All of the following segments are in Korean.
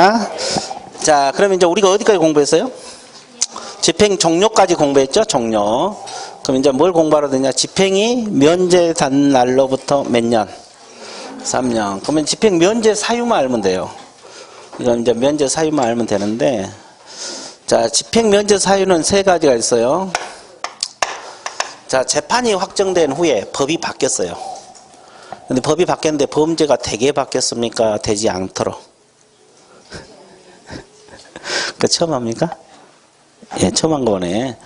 됐습니다. 자, 그러면 이제 우리가 어디까지 공부했어요? 집행 종료까지 공부했죠? 종료. 그럼 이제 뭘 공부하러 되냐? 집행이 면제된 날로부터 몇 년? 3년. 그러면 집행 면제 사유만 알면 돼요. 이건 이제 면제 사유만 알면 되는데, 자, 집행 면제 사유는 세 가지가 있어요. 자, 재판이 확정된 후에 법이 바뀌었어요. 근데 법이 바뀌었는데 범죄가 되게 바뀌었습니까? 되지 않도록. 그 처음 합니까? 예, 처음 한 거네.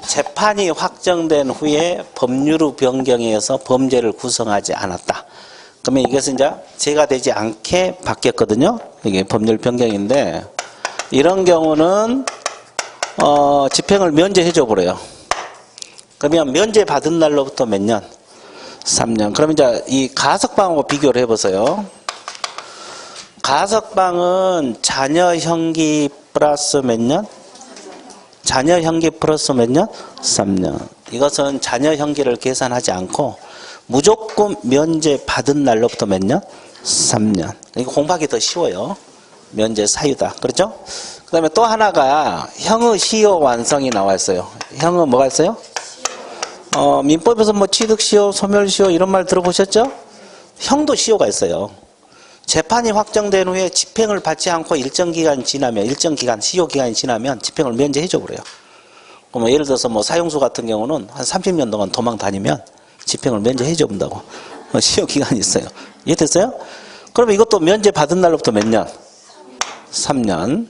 재판이 확정된 후에 법률의 변경에 의해서 범죄를 구성하지 않았다. 그러면 이것은 이제 죄가 되지 않게 바뀌었거든요. 이게 법률 변경인데, 이런 경우는 집행을 면제해줘 버려요. 그러면 면제 받은 날로부터 몇 년? 3년. 그러면 이제 이 가석방하고 비교를 해보세요. 가석방은 자녀형기 플러스 몇 년? 자녀형기 플러스 몇 년? 3년. 이것은 자녀형기를 계산하지 않고 무조건 면제 받은 날로부터 몇 년? 3년. 이거 공부하기 더 쉬워요. 면제 사유다. 그렇죠? 그 다음에 또 하나가 형의 시효 완성이 나와 있어요. 형은 뭐가 있어요? 민법에서 뭐 취득시효, 소멸시효 이런 말 들어보셨죠? 형도 시효가 있어요. 재판이 확정된 후에 집행을 받지 않고 일정 기간 지나면, 일정 기간, 시효 기간이 지나면 집행을 면제해줘 버려요. 그럼 예를 들어서 뭐 사형수 같은 경우는 한 30년 동안 도망 다니면 집행을 면제해줘 본다고. 시효 기간이 있어요. 이해됐어요? 그러면 이것도 면제 받은 날로부터 몇 년? 3년.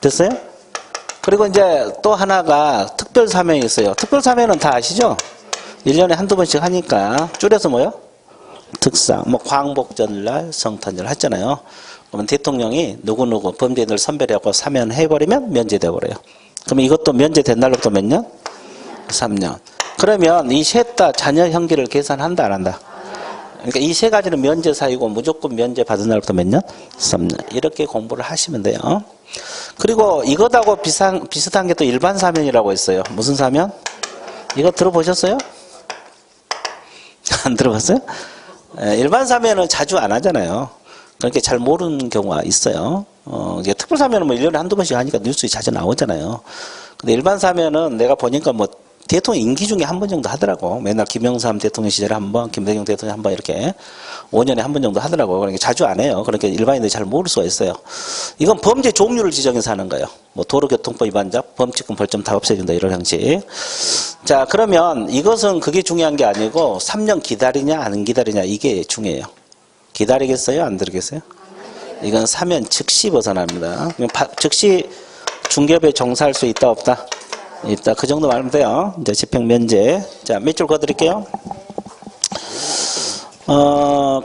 됐어요? 그리고 이제 또 하나가 특별사면이 있어요. 특별사면은 다 아시죠? 1년에 한두 번씩 하니까 줄여서 뭐요? 특사, 뭐 광복절날, 성탄절 했잖아요. 그러면 대통령이 누구누구 범죄인을 선별해갖고 사면해버리면 면제돼 버려요. 그러면 이것도 면제된 날로부터 몇 년? 3년. 그러면 이 셋 다 자녀 형기를 계산한다 안 한다? 그러니까 이 세 가지는 면제 사유고 무조건 면제 받은 날부터 몇 년? 3년. 이렇게 공부를 하시면 돼요. 그리고 이것하고 비슷한 게 또 일반 사면이라고 있어요. 무슨 사면? 이거 들어보셨어요? 안 들어봤어요? 일반 사면은 자주 안 하잖아요. 그러니까 잘 모르는 경우가 있어요. 이게 특별 사면은 뭐 1년에 한두 번씩 하니까 뉴스에 자주 나오잖아요. 근데 일반 사면은 내가 보니까 뭐 대통령 임기 중에 한 번 정도 하더라고. 맨날 김영삼 대통령 시절에 한 번, 김대중 대통령 한 번 이렇게 5년에 한 번 정도 하더라고. 그러니까 자주 안 해요. 그러니까 일반인들이 잘 모를 수가 있어요. 이건 범죄 종류를 지정해서 하는 거예요. 뭐 도로교통법 위반자, 범칙금 벌점 다 없애준다 이런 형식. 자, 그러면 이것은 그게 중요한 게 아니고 3년 기다리냐 안 기다리냐 이게 중요해요. 기다리겠어요? 안 기다리겠어요? 이건 사면 즉시 벗어납니다. 즉시 중개업에 종사할 수 있다 없다? 있다. 그 정도 말하면 돼요. 이제 집행 면제. 자, 몇 줄 거드릴게요.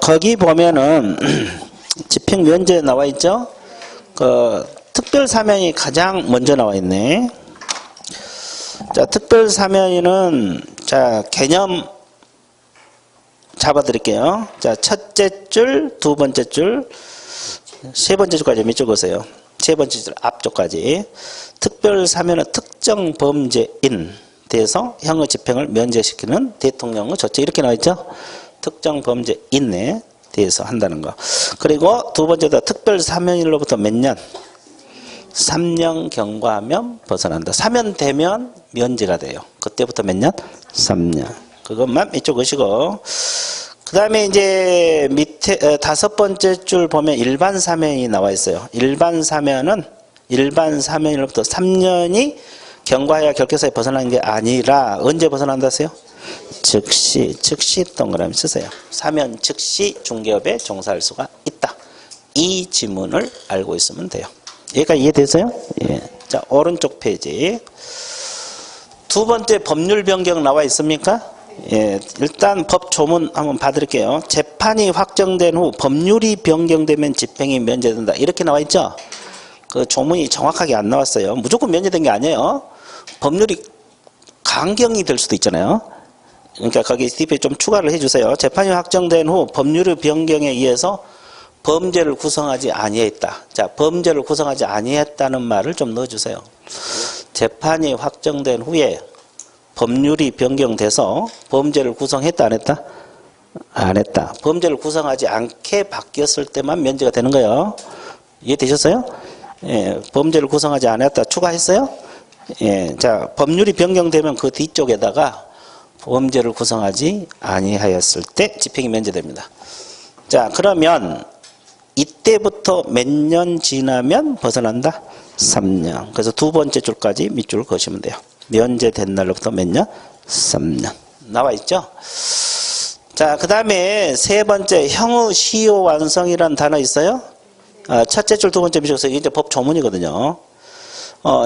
거기 보면은 집행 면제 나와 있죠? 그 특별 사면이 가장 먼저 나와 있네. 자, 특별 사면은 자, 개념 잡아 드릴게요. 자, 첫째 줄, 두 번째 줄, 세 번째 줄까지 몇 줄 보세요. 세 번째 줄 앞쪽까지. 특별 사면은 특정 범죄인 대해서 형의 집행을 면제시키는 대통령의 조치 이렇게 나와 있죠. 특정 범죄인에 대해서 한다는 거. 그리고 두 번째도 특별 사면일로부터 몇 년? 3년 경과하면 벗어난다. 사면되면 면제가 돼요. 그때부터 몇 년? 3년. 그것만 이쪽 오시고. 그 다음에 이제 밑에 다섯 번째 줄 보면 일반 사면이 나와 있어요. 일반 사면은 일반 사면일로부터 3년이 경과해야 결계사에 벗어나는 게 아니라 언제 벗어난다세요? 즉시 동그라미 쓰세요. 사면 즉시 중개업에 종사할 수가 있다. 이 지문을 알고 있으면 돼요. 여기까지 이해되세요? 예. 자, 오른쪽 페이지. 두 번째 법률 변경 나와 있습니까? 예, 일단 법 조문 한번 봐드릴게요. 재판이 확정된 후 법률이 변경되면 집행이 면제된다. 이렇게 나와 있죠? 그 조문이 정확하게 안 나왔어요. 무조건 면제된 게 아니에요. 법률이 강경이 될 수도 있잖아요. 그러니까 거기 스티프에 좀 추가를 해주세요. 재판이 확정된 후 법률의 변경에 의해서 범죄를 구성하지 아니했다. 자, 범죄를 구성하지 아니했다는 말을 좀 넣어주세요. 재판이 확정된 후에 법률이 변경돼서 범죄를 구성했다 안 했다? 안 했다. 범죄를 구성하지 않게 바뀌었을 때만 면제가 되는 거예요. 이해되셨어요? 예, 범죄를 구성하지 않았다 추가했어요? 예, 자, 법률이 변경되면 그 뒤쪽에다가 범죄를 구성하지 아니하였을 때 집행이 면제됩니다. 자, 그러면 이때부터 몇 년 지나면 벗어난다? 3년. 그래서 두 번째 줄까지 밑줄을 그으시면 돼요. 면제된 날로부터 몇 년? 3년. 나와 있죠? 자, 그 다음에 세 번째 형의 시효 완성이라는 단어 있어요? 첫째 줄 두 번째 밑줄에서 이게 이제 법 조문이거든요.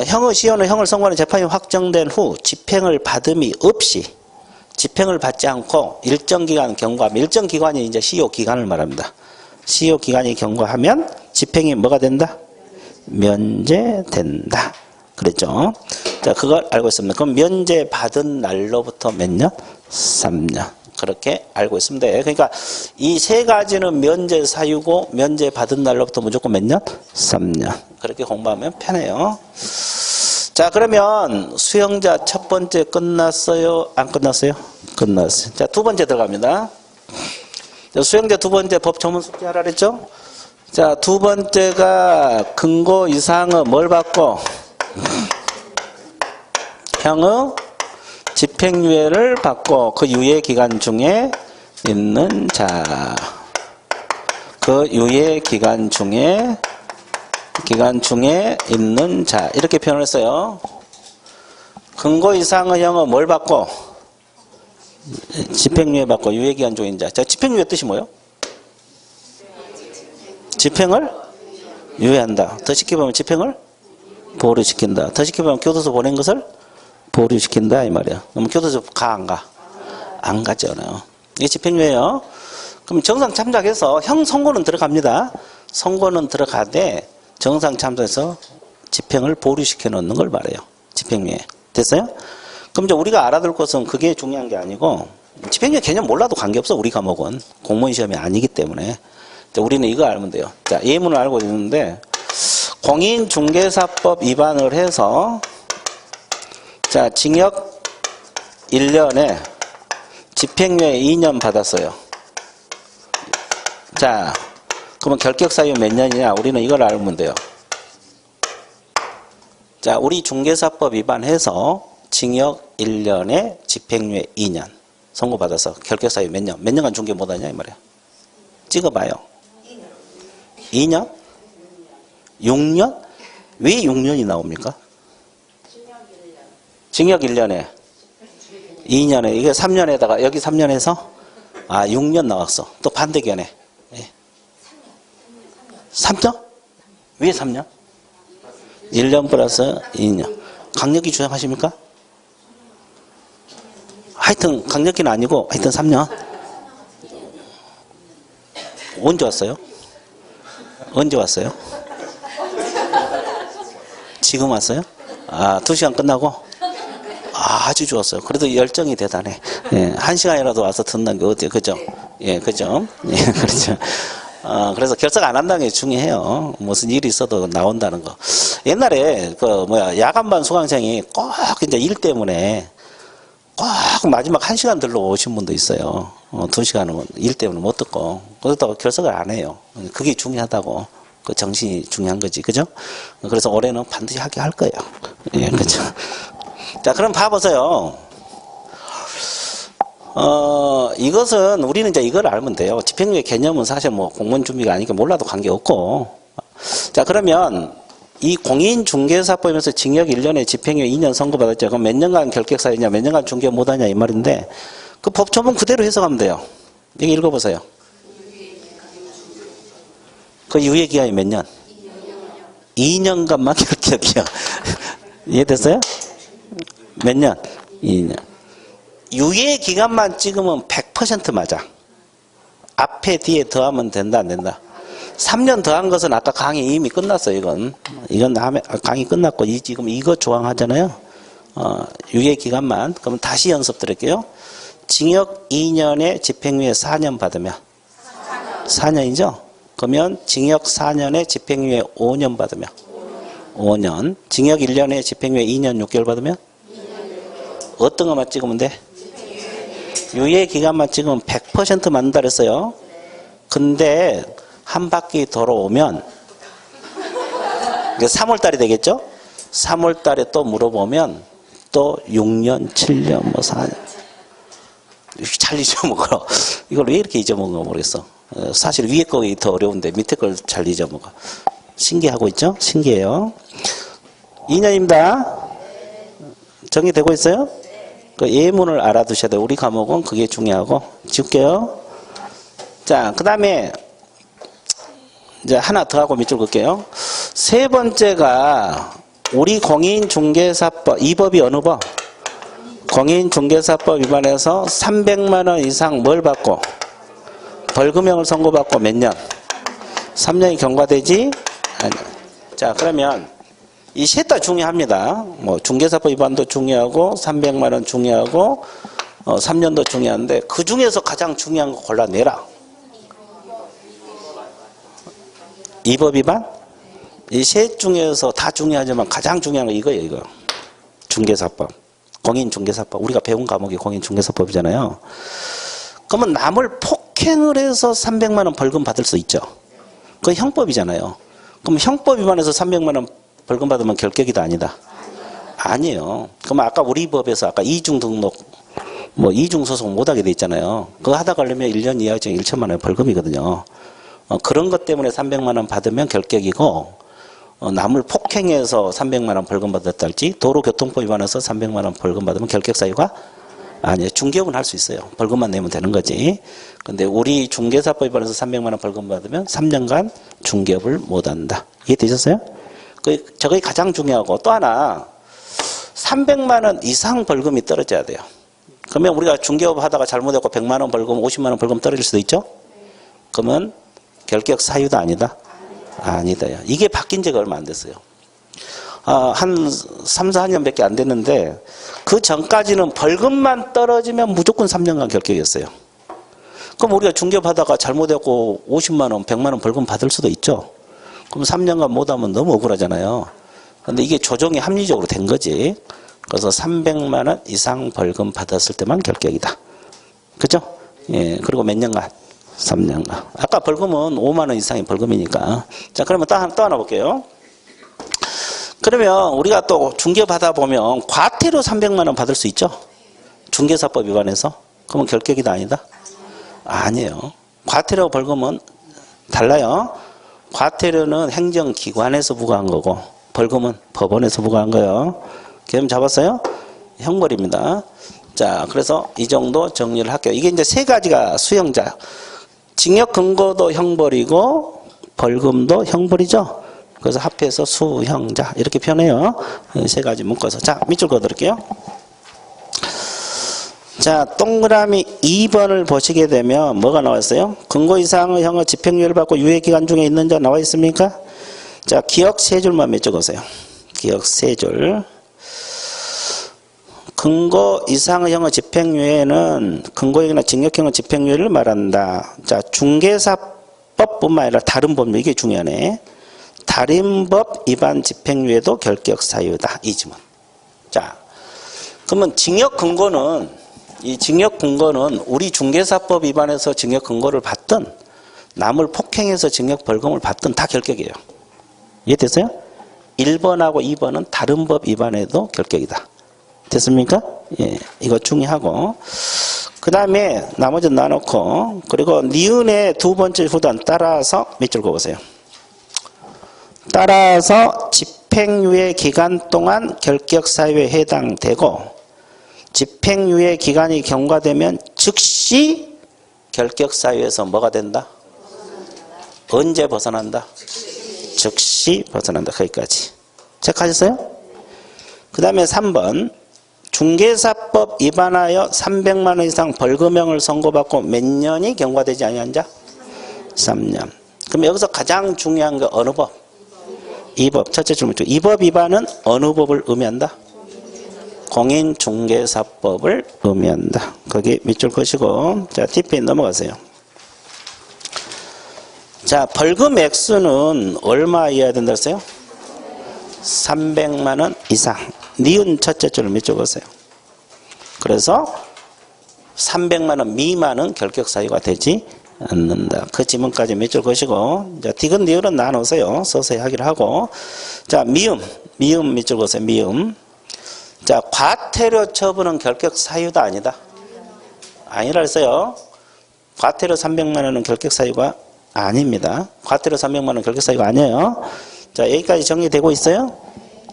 형의 시효는 형을 선고하는 재판이 확정된 후 집행을 받음이 없이 집행을 받지 않고 일정 기간 경과하면 일정 기간이 이제 시효 기간을 말합니다. 시효 기간이 경과하면 집행이 뭐가 된다? 면제된다. 그랬죠? 자, 그걸 알고 있습니다. 그럼 면제 받은 날로부터 몇 년? 3년. 그렇게 알고 있습니다. 그러니까 이 세 가지는 면제 사유고 면제 받은 날로부터 무조건 몇 년? 3년. 그렇게 공부하면 편해요. 자, 그러면 수영자 첫 번째 끝났어요? 안 끝났어요? 끝났어요. 자, 두 번째 들어갑니다. 수영자 두 번째 법 조문 숙제 하라 그랬죠? 자, 두 번째가 근거 이상의 뭘 받고? 형의 집행유예를 받고 그 유예 기간 중에 있는 자. 그 유예 기간 중에 있는 자. 이렇게 표현을 했어요. 근거 이상의 형은 뭘 받고? 집행유예 받고 유예기간 중인 자. 자, 집행유예 뜻이 뭐예요? 집행을 유예한다. 더 쉽게 보면 집행을 보류시킨다. 더 쉽게 보면 교도소 보낸 것을 보류시킨다 이 말이야. 그럼 교도소 가 안 가? 안 가잖아요. 이게 집행유예요. 그럼 정상 참작해서 형 선고는 들어갑니다. 선고는 들어가되 정상 참작해서 집행을 보류시켜 놓는 걸 말해요. 집행유예. 됐어요? 그럼 이제 우리가 알아둘 것은 그게 중요한 게 아니고 집행유예 개념 몰라도 관계없어. 우리 과목은 공무원 시험이 아니기 때문에 우리는 이거 알면 돼요. 자, 예문을 알고 있는데 공인중개사법 위반을 해서 자, 징역 1년에 집행유예 2년 받았어요. 자, 그러면 결격사유 몇 년이냐? 우리는 이걸 알면 돼요. 자, 우리 중개사법 위반해서 징역 1년에 집행유예 2년 선고받아서 결격사유 몇 년? 몇 년간 중개 못하냐 이 말이야. 찍어봐요. 2년? 6년? 왜 6년이 나옵니까? 징역 1년에 2년에 이게 3년에다가 여기 3년에서 6년 나왔어. 또 반대견해. 예. 3년? 왜 3년? 1년 플러스 2년. 강력히 주장하십니까? 하여튼 강력히는 아니고 하여튼 3년. 언제 왔어요? 언제 왔어요? 지금 왔어요? 2시간 끝나고? 아주 좋았어요. 그래도 열정이 대단해. 예, 1시간이라도 와서 듣는 게 어때요? 그죠? 예, 그죠? 예, 그렇죠. 그래서 결석 안 한다는 게 중요해요. 무슨 일이 있어도 나온다는 거. 옛날에, 야간반 수강생이 꼭 이제 일 때문에 꼭 마지막 1시간 들러 오신 분도 있어요. 2시간은 일 때문에 못 듣고. 그렇다고 결석을 안 해요. 그게 중요하다고. 그 정신이 중요한 거지. 그죠? 그래서 올해는 반드시 하게 할 거예요. 예, 그죠? 자, 그럼 봐보세요. 이것은 우리는 이제 이걸 알면 돼요. 집행유예 개념은 사실 뭐 공무원 준비가 아니니까 몰라도 관계없고. 자, 그러면 이 공인중개사법에서 징역 1년에 집행유예 2년 선고받았죠. 그럼 몇 년간 결격사유냐, 몇 년간 중개 못하냐 이 말인데 그 법조문 그대로 해석하면 돼요. 여기 읽어보세요. 그 유예기간이 몇 년? 2년간만 결격이요. 이해됐어요? 몇 년? 2년. 유예기간만 찍으면 100% 맞아. 앞에 뒤에 더하면 된다 안 된다? 3년 더한 것은 아까 강의 이미 끝났어요. 이건 강의 끝났고 지금 이거 조항하잖아요. 유예기간만. 그럼 다시 연습 드릴게요. 징역 2년에 집행유예 4년 받으면 4년이죠? 그러면 징역 4년에 집행유예 5년 받으면 5년. 징역 1년에 집행유예 2년 6개월 받으면 어떤 것만 찍으면 돼? 유예기간만 찍으면 100% 맞는다 그랬어요. 근데 한 바퀴 돌아오면 3월 달이 되겠죠? 3월 달에 또 물어보면 또 6년, 7년, 뭐 4년. 잘 잊어먹어. 이걸 왜 이렇게 잊어먹어 모르겠어. 사실 위에 거기 더 어려운데 밑에 걸 잘 잊어먹어. 신기하고 있죠? 신기해요. 2년입니다. 정리되고 있어요? 그 예문을 알아두셔야 돼요. 우리 과목은 그게 중요하고. 지울게요. 자, 그 다음에 이제 하나 더 하고 밑줄 그을게요. 세 번째가 우리 공인중개사법, 이 법이 어느 법? 공인중개사법 위반해서 300만 원 이상 뭘 받고? 벌금형을 선고받고 몇 년? 3년이 경과되지? 아니. 자, 그러면 이 셋 다 중요합니다. 뭐 중개사법 위반도 중요하고 300만 원 중요하고 3년도 중요한데 그 중에서 가장 중요한 거 골라내라. 이 법 위반? 이 셋 중에서 다 중요하지만 가장 중요한 거 이거예요. 이거. 중개사법. 공인중개사법. 우리가 배운 과목이 공인중개사법이잖아요. 그러면 남을 폭행을 해서 300만 원 벌금 받을 수 있죠. 그건 형법이잖아요. 그럼 형법 위반해서 300만 원 벌금 받으면 결격이다 아니다? 아니에요. 그럼 아까 우리 법에서 아까 이중 등록 뭐 이중 소송 못하게 돼 있잖아요. 그거 하다 걸리면 1년 이하정 1천만 원 벌금이거든요. 그런 것 때문에 300만 원 받으면 결격이고 남을 폭행해서 300만 원 벌금 받았다 할지 도로교통법 위반해서 300만 원 벌금 받으면 결격 사유가 아니에요. 중개업은 할 수 있어요. 벌금만 내면 되는 거지. 근데 우리 중개사법 위반해서 300만 원 벌금 받으면 3년간 중개업을 못 한다. 이해되셨어요? 저게 가장 중요하고 또 하나 300만 원 이상 벌금이 떨어져야 돼요. 그러면 우리가 중개업 하다가 잘못했고 100만 원 벌금, 50만 원 벌금 떨어질 수도 있죠? 그러면 결격 사유도 아니다? 아니다. 이게 바뀐 지가 얼마 안 됐어요. 한 3, 4년밖에 안 됐는데 그 전까지는 벌금만 떨어지면 무조건 3년간 결격이었어요. 그럼 우리가 중개업 하다가 잘못했고 50만 원, 100만 원 벌금 받을 수도 있죠. 그럼 3년간 못하면 너무 억울하잖아요. 그런데 이게 조정이 합리적으로 된 거지. 그래서 300만 원 이상 벌금 받았을 때만 결격이다. 그죠? 예. 그리고 몇 년간? 3년간. 아까 벌금은 5만 원 이상이 벌금이니까. 자, 그러면 또 하나 볼게요. 그러면 우리가 또 중개 받아 보면 과태료 300만 원 받을 수 있죠? 중개사법 위반해서. 그러면 결격이다 아니다? 아니에요. 과태료 벌금은 달라요. 과태료는 행정기관에서 부과한 거고 벌금은 법원에서 부과한 거예요. 개념 잡았어요? 형벌입니다. 자, 그래서 이 정도 정리를 할게요. 이게 이제 세 가지가 수형자. 징역 근거도 형벌이고 벌금도 형벌이죠. 그래서 합해서 수형자 이렇게 표현해요. 세 가지 묶어서. 자, 밑줄 그어드릴게요. 자, 동그라미 2번을 보시게 되면 뭐가 나왔어요? 근거 이상의 형의 집행유예를 받고 유예기간 중에 있는 자 나와 있습니까? 자, 기억 세 줄만 몇 적으세요. 기억 세 줄. 근거 이상의 형의 집행유예는 근거형이나 징역형의 집행유예를 말한다. 자, 중개사법뿐만 아니라 다른 법률 이게 중요하네. 다른 법 위반 집행유예도 결격 사유다. 이 지문. 자, 그러면 징역 근거는 이 징역 근거는 우리 중개사법 위반해서 징역 근거를 받든 남을 폭행해서 징역 벌금을 받든 다 결격이에요. 이해됐어요? 1번하고 2번은 다른 법 위반해도 결격이다. 됐습니까? 예, 이거 중요하고 그 다음에 나머지는 놔놓고 그리고 니은의 두 번째 후단 따라서 밑줄 그어보세요. 따라서 집행유예 기간 동안 결격 사유에 해당되고 집행유예 기간이 경과되면 즉시 결격 사유에서 뭐가 된다? 언제 벗어난다? 즉시 벗어난다. 거기까지. 체크하셨어요? 그 다음에 3번 중개사법 위반하여 300만 원 이상 벌금형을 선고받고 몇 년이 경과되지 아니한 자? 3년. 그럼 여기서 가장 중요한 게 어느 법? 이 법. 첫째 질문 중. 이 법 위반은 어느 법을 의미한다? 공인중개사법을 의미한다. 거기 밑줄 그시고 자, TP에 넘어가세요. 자, 벌금 액수는 얼마 이해야 된다 했어요? 300만 원 이상. 니은 첫째 줄을 밑줄 그으세요. 그래서 300만 원 미만은 결격 사유가 되지 않는다. 그 지문까지 몇 줄 거시고, 자, 디귿 리을은 나눠서요. 서서히 하기를 하고. 자, 미음 몇 줄 거세요. 미음. 자, 과태료 처분은 결격 사유다, 아니다? 아니라 했어요. 과태료 300만 원은 결격 사유가 아닙니다. 과태료 300만 원 결격 사유가 아니에요. 자, 여기까지 정리되고 있어요.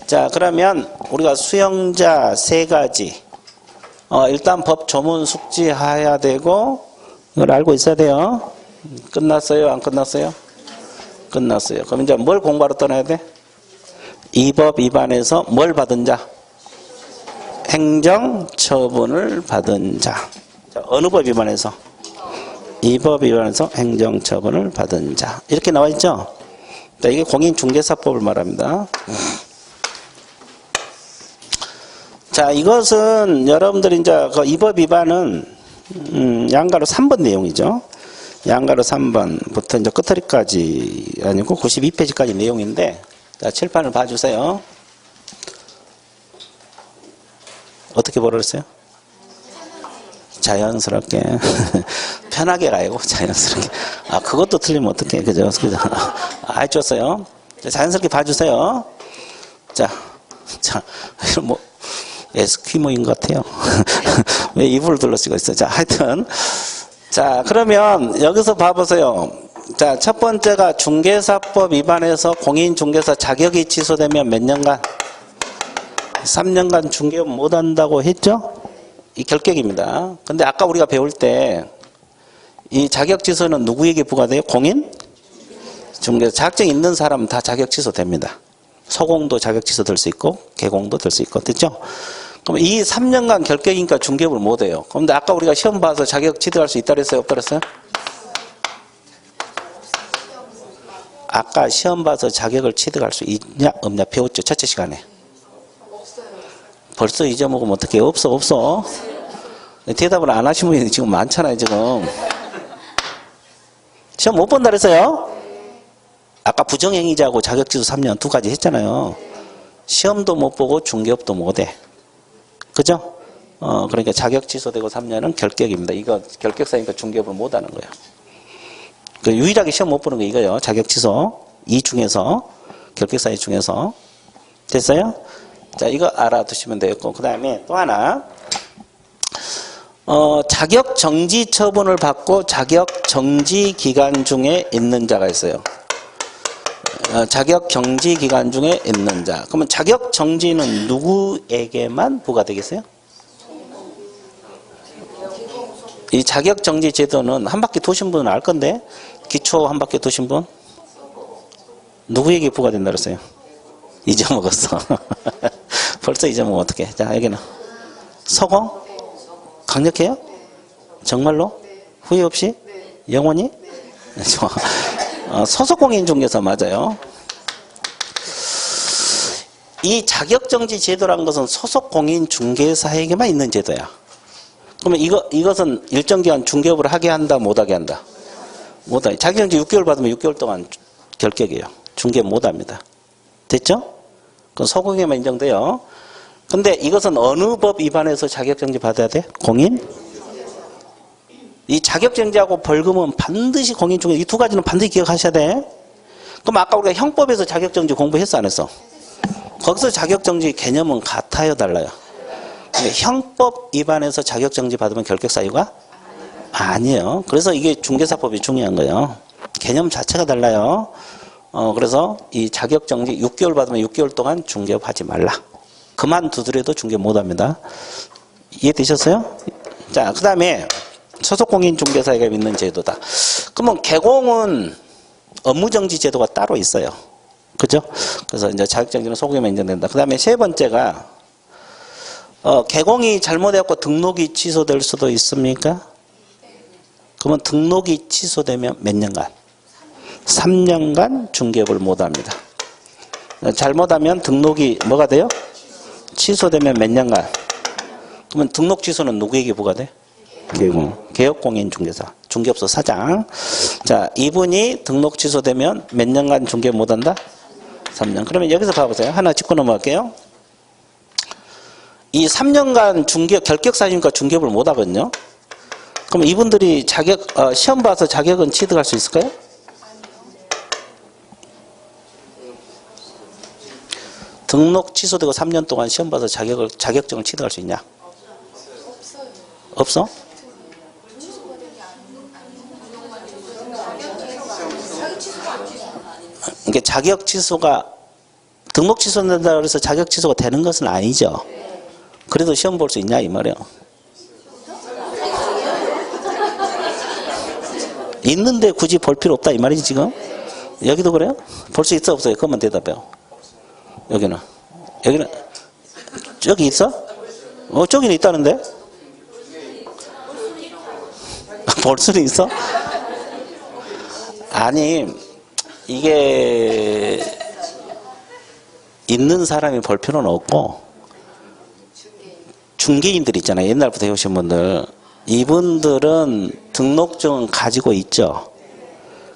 자, 그러면 우리가 수용자 세 가지. 일단 법 조문 숙지해야 되고, 이걸 알고 있어야 돼요. 끝났어요? 안 끝났어요? 끝났어요. 그럼 이제 뭘 공부하러 떠나야 돼? 이 법 위반해서 뭘 받은 자? 행정처분을 받은 자. 자, 어느 법 위반해서? 이 법 위반해서 행정처분을 받은 자. 이렇게 나와 있죠? 자, 이게 공인중개사법을 말합니다. 자, 이것은 여러분들이 이제 이 법 위반은 양가로 3번 내용이죠. 양가로 3번부터 이제 끝허리까지 아니고 92페이지까지 내용인데, 자, 칠판을 봐주세요. 어떻게 벌었어요? 자연스럽게. 편하게 가요, 자연스럽게. 아, 그것도 틀리면 어떡해. 그죠? 해줬어요. 자연스럽게 봐주세요. 자, 뭐, 에스퀴모인 것 같아요. 왜 이불을 둘러쓰고 있어요? 자, 하여튼. 자, 그러면 여기서 봐보세요. 자, 첫 번째가 중개사법 위반해서 공인중개사 자격이 취소되면 몇 년간? 3년간 중개업 못한다고 했죠? 이 결격입니다. 근데 아까 우리가 배울 때 이 자격 취소는 누구에게 부과돼요? 공인? 중개사. 자격증 있는 사람은 다 자격 취소됩니다. 소공도 자격 취소될 수 있고 개공도 될 수 있고, 됐죠? 그럼 이 3년간 결격이니까 중개업을 못해요. 그런데 아까 우리가 시험 봐서 자격 취득할 수 있다 그랬어요? 없다 그랬어요? 아까 시험 봐서 자격을 취득할 수 있냐 없냐 배웠죠? 첫째 시간에. 벌써 잊어먹으면 어떡해? 없어. 대답을 안 하신 분이 지금 많잖아요, 지금. 시험 못 본다 그랬어요? 아까 부정행위자하고 자격취소 3년 두 가지 했잖아요. 시험도 못 보고 중개업도 못 해. 그죠? 그러니까 자격 취소되고 3년은 결격입니다. 이거 결격사니까 중개업을 못 하는 거예요. 그 유일하게 시험 못 보는 게 이거예요. 자격 취소. 이 중에서, 결격사유 중에서. 됐어요? 자, 이거 알아두시면 되겠고. 그 다음에 또 하나. 자격 정지 처분을 받고 자격 정지 기간 중에 있는 자가 있어요. 자격 정지 기간 중에 있는 자. 그러면 자격 정지는 누구에게만 부과되겠어요? 이 자격 정지 제도는 한 바퀴 도신 분은 알 건데, 기초 한 바퀴 도신 분? 누구에게 부과된다 그랬어요? 잊어먹었어. 벌써 잊어먹으면 어떡해. 자, 여기는. 서공? 강력해요? 정말로? 후회 없이? 영원히? 좋아. 소속공인중개사 맞아요. 이 자격정지 제도라는 것은 소속공인중개사에게만 있는 제도야. 그러면 이것은 일정 기간 중개업을 하게 한다, 못하게 한다? 못하게. 자격정지 6개월 받으면 6개월 동안 결격이에요. 중개업 못합니다. 됐죠? 그건 소공에만 인정돼요. 근데 이것은 어느 법 위반해서 자격정지 받아야 돼? 공인? 이 자격정지하고 벌금은 반드시 공인중개사, 이 두 가지는 반드시 기억하셔야 돼. 그럼 아까 우리가 형법에서 자격정지 공부했어, 안 했어? 거기서 자격정지 개념은 같아요, 달라요? 근데 형법 위반해서 자격정지 받으면 결격사유가 아니에요. 그래서 이게 중개사법이 중요한 거예요. 개념 자체가 달라요. 그래서 이 자격정지 6개월 받으면 6개월 동안 중개업 하지 말라. 그만두더라도 중개업 못합니다. 이해되셨어요? 자, 그 다음에 소속공인중개사에게 있는 제도다. 그러면 개공은 업무정지 제도가 따로 있어요. 그죠? 그래서 이제 자격정지는 소공에만 인정된다. 그 다음에 세 번째가 개공이 잘못되었고 등록이 취소될 수도 있습니까? 그러면 등록이 취소되면 몇 년간? 3년간 중개업을 못합니다. 잘못하면 등록이 뭐가 돼요? 취소되면 몇 년간? 그러면 등록 취소는 누구에게 부과돼? 개업공인중개사, 중개업소 사장. 자, 이분이 등록 취소되면 몇 년간 중개업 못한다? 3년. 그러면 여기서 봐보세요. 하나 짚고 넘어갈게요. 이 3년간 중개업, 결격사유니까 중개업을 못하거든요. 그럼 이분들이 시험 봐서 자격은 취득할 수 있을까요? 등록 취소되고 3년 동안 시험 봐서 자격증을 취득할 수 있냐? 없어? 그러니까 자격 취소가 등록 취소된다고 해서 자격 취소가 되는 것은 아니죠. 그래도 시험 볼 수 있냐 이 말이에요. 있는데 굳이 볼 필요 없다 이 말이지 지금? 여기도 그래요? 볼 수 있어 없어요? 그것만 대답해요. 여기는 저기 있어? 저기는 있다는데? 볼 수는 있어? 아니 이게 있는 사람이 볼 필요는 없고 중개인들 있잖아요. 옛날부터 해오신 분들 이분들은 등록증은 가지고 있죠.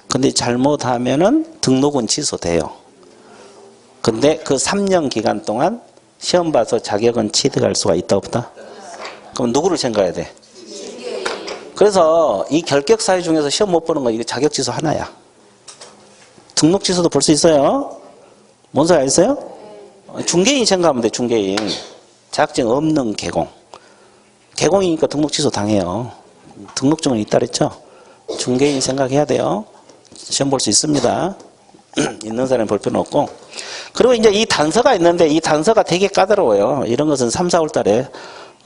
근데 잘못하면은 등록은 취소돼요. 근데 그 3년 기간 동안 시험 봐서 자격은 취득할 수가 있다 없다? 그럼 누구를 생각해야 돼? 그래서 이 결격 사유 중에서 시험 못 보는 거 이거 자격 취소 하나야. 등록 취소도 볼 수 있어요. 뭔 소리 알겠어요? 중개인 생각하면 돼. 중개인. 자격증 없는 개공. 개공이니까 등록 취소 당해요. 등록증은 있다 그랬죠? 중개인 생각해야 돼요. 시험 볼 수 있습니다. 있는 사람이 볼 필요는 없고. 그리고 이제 이 단서가 있는데 이 단서가 되게 까다로워요. 이런 것은 3, 4월 달에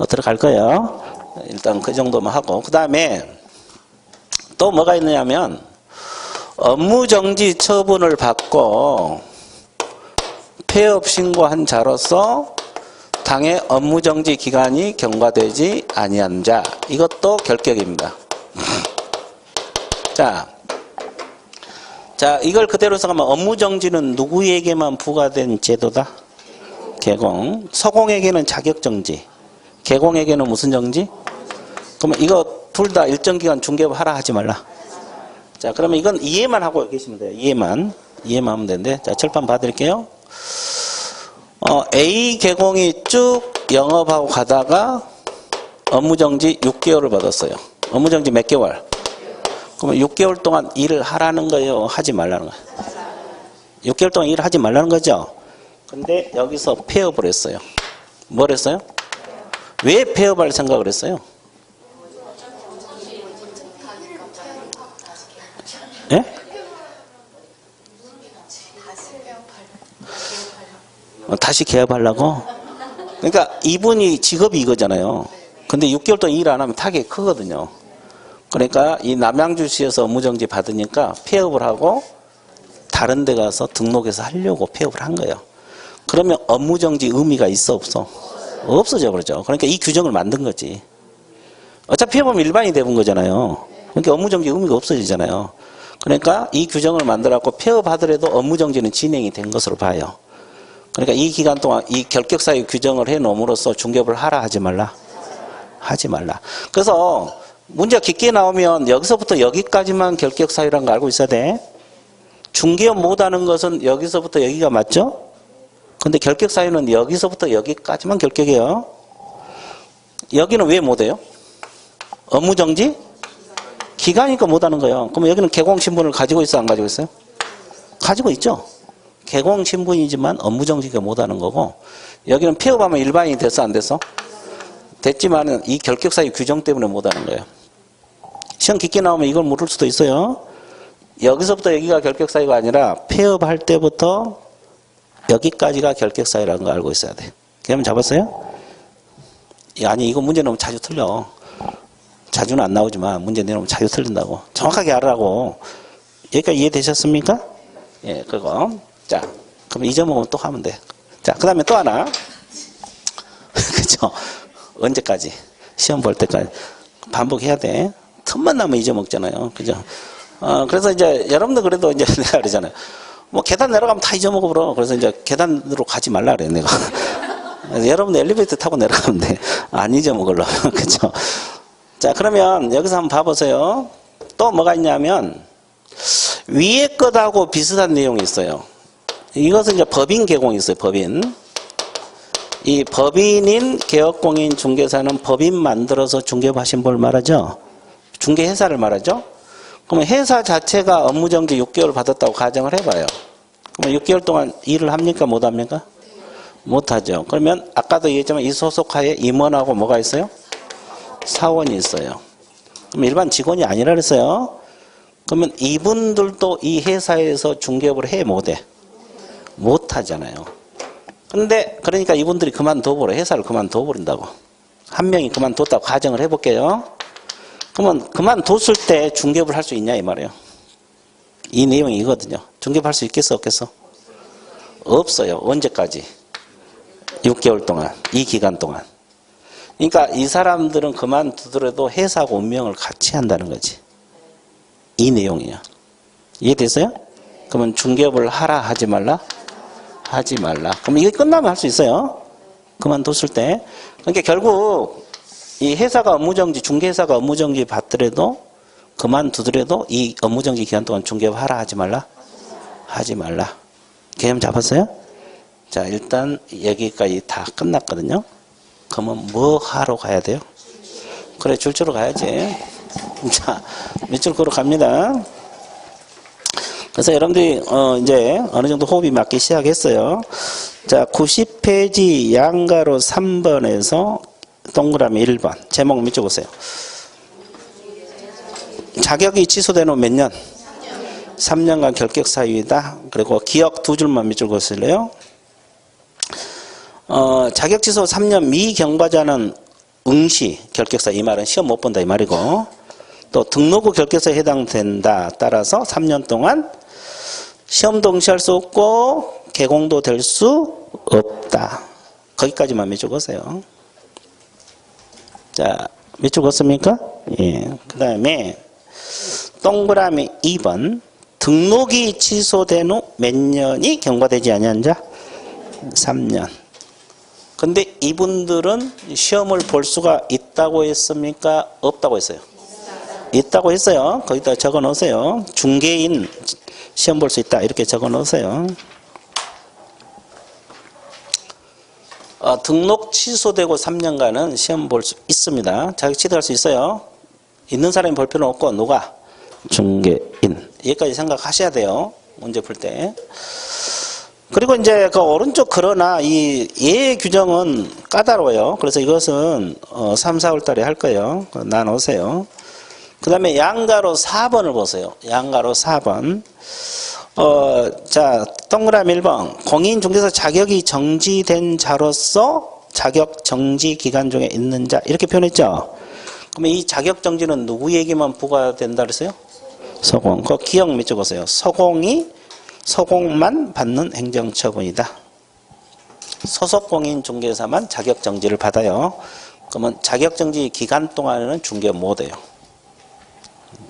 들어갈 거예요. 일단 그 정도만 하고. 그 다음에 또 뭐가 있느냐면 업무정지 처분을 받고 폐업 신고한 자로서 당해 업무정지 기간이 경과되지 아니한 자. 이것도 결격입니다. 자, 이걸 그대로 생각하면 업무정지는 누구에게만 부과된 제도다? 개공. 서공에게는 자격정지. 개공에게는 무슨 정지? 그러면 이거 둘 다 일정 기간 중개업 하라 하지 말라. 자, 그러면 이건 이해만 하고 계시면 돼요. 이해만 하면 되는데. 자, 철판 봐드릴게요. A 개공이 쭉 영업하고 가다가 업무정지 6개월을 받았어요. 업무정지 몇 개월? 그러면 6개월 동안 일을 하라는 거예요? 하지 말라는 거예요? 6개월 동안 일을 하지 말라는 거죠? 근데 여기서 폐업을 했어요. 뭘 했어요? 왜 폐업할 생각을 했어요? 예? 다시 개업하려고? 그러니까 이분이 직업이 이거잖아요. 근데 6개월 동안 일 안 하면 타격이 크거든요. 그러니까 이 남양주시에서 업무정지 받으니까 폐업을 하고 다른 데 가서 등록해서 하려고 폐업을 한 거예요. 그러면 업무정지 의미가 있어 없어? 없어져 버리죠. 그러니까 이 규정을 만든 거지. 어차피 폐업하면 일반이 되는 거잖아요. 그러니까 업무정지 의미가 없어지잖아요. 그러니까 이 규정을 만들었고 폐업하더라도 업무정지는 진행이 된 것으로 봐요. 그러니까 이 기간 동안 이 결격사유 규정을 해놓음으로써 중개업을 하라 하지 말라? 하지 말라. 그래서 문제가 깊게 나오면 여기서부터 여기까지만 결격사유라는 거 알고 있어야 돼. 중개업 못하는 것은 여기서부터 여기가 맞죠? 근데 결격사유는 여기서부터 여기까지만 결격해요. 여기는 왜 못해요? 업무정지? 기간이니까 못하는 거예요. 그럼 여기는 개공신분을 가지고 있어 안 가지고 있어요? 가지고 있죠. 개공신분이지만 업무정지가 못하는 거고 여기는 폐업하면 일반인이 됐어 안 됐어? 됐지만은 이 결격사유 규정 때문에 못하는 거예요. 시험 깊게 나오면 이걸 물을 수도 있어요. 여기서부터 여기가 결격사유가 아니라 폐업할 때부터 여기까지가 결격사유라는 거 알고 있어야 돼. 그러면 잡았어요? 아니 이거 문제 너무 자주 틀려. 자주는 안 나오지만 문제 내놓으면 자주 틀린다고. 정확하게 알으라고. 여기까지 이해되셨습니까? 예, 그거. 자, 그럼 잊어먹으면 또 하면 돼. 자, 그 다음에 또 하나. 그죠? 언제까지? 시험 볼 때까지. 반복해야 돼. 틈만 나면 잊어먹잖아요. 그죠? 그래서 이제 여러분들 그래도 이제 내가 그러잖아요. 뭐 계단 내려가면 다 잊어먹어 버려. 그래서 이제 계단으로 가지 말라 그래, 내가. 여러분들 엘리베이터 타고 내려가면 돼. 안 잊어먹으려면. 그죠? 자, 그러면 여기서 한번 봐보세요. 또 뭐가 있냐면, 위에 것하고 비슷한 내용이 있어요. 이것은 이제 법인 개공이 있어요, 법인. 이 법인인 개업공인 중개사는 법인 만들어서 중개하신 걸 말하죠. 중개 회사를 말하죠. 그러면 회사 자체가 업무정지 6개월 받았다고 가정을 해봐요. 그럼 6개월 동안 일을 합니까? 못 합니까? 못 하죠. 그러면 아까도 얘기했지만 이 소속하에 임원하고 뭐가 있어요? 사원이 있어요. 그럼 일반 직원이 아니라 그랬어요. 그러면 이분들도 이 회사에서 중개업을 해 못 해? 못 하잖아요. 근데 그러니까 이분들이 그만둬버려. 회사를 그만둬버린다고. 한 명이 그만뒀다고 가정을 해볼게요. 그러면 그만뒀을 때 중개업을 할 수 있냐 이 말이에요. 이 내용이 이거든요. 중개업 할 수 있겠어 없겠어? 없어요. 언제까지? 6개월 동안. 이 기간 동안. 그러니까 이 사람들은 그만두더라도 회사하고 운명을 같이 한다는 거지. 이 내용이요. 이해됐어요? 그러면 중개업을 하라 하지 말라? 하지 말라. 그럼 이게 끝나면 할 수 있어요. 그만뒀을 때. 그러니까 결국 이 회사가 업무정지, 중개회사가 업무정지 받더라도 그만두더라도 이 업무정지 기간 동안 중개업 하라 하지 말라? 하지 말라. 개념 잡았어요? 자, 일단 여기까지 다 끝났거든요. 그러면 뭐 하러 가야 돼요? 그래, 줄줄로 가야지. 자, 밑줄 그로 갑니다. 그래서 여러분들이 이제 어느 정도 호흡이 맞기 시작했어요. 자, 90페이지 양가로 3번에서 동그라미 1번 제목 밑줄 보세요. 자격이 취소된 후 몇 년? 3년간 결격 사유이다. 그리고 기억 두 줄만 밑줄 그으실래요? 자격 취소 3년 미경과자는 응시 결격사, 이 말은 시험 못 본다 이 말이고, 또 등록 후 결격사에 해당된다. 따라서 3년 동안 시험도 응시할 수 없고 개공도 될 수 없다. 거기까지만 밑줄 그으세요. 자, 밑줄 그었습니까? 예. 그 다음에 동그라미 2번 등록이 취소된 후 몇 년이 경과되지 아니한 자? 3년. 근데 이분들은 시험을 볼 수가 있다고 했습니까? 없다고 했어요? 있다고 했어요. 거기다 적어 놓으세요. 중개인 시험 볼 수 있다 이렇게 적어 놓으세요. 등록 취소되고 3년간은 시험 볼 수 있습니다. 자격 취득할 수 있어요. 있는 사람이 볼 필요는 없고 누가? 중개인. 여기까지 생각하셔야 돼요. 문제 풀 때. 그리고 이제 그 오른쪽 그러나 이 예 규정은 까다로워요. 그래서 이것은 3, 4월 달에 할 거예요. 나눠오세요. 그 다음에 양가로 4번을 보세요. 양가로 4번. 자, 동그라미 1번. 공인중개사 자격이 정지된 자로서 자격 정지 기간 중에 있는 자. 이렇게 표현했죠. 그러면 이 자격 정지는 누구에게만 부과된다 그랬어요? 서공. 그 기억 밑줄 보세요. 서공만 받는 행정처분이다. 소속공인 중개사만 자격정지를 받아요. 그러면 자격정지 기간 동안에는 중개 못해요.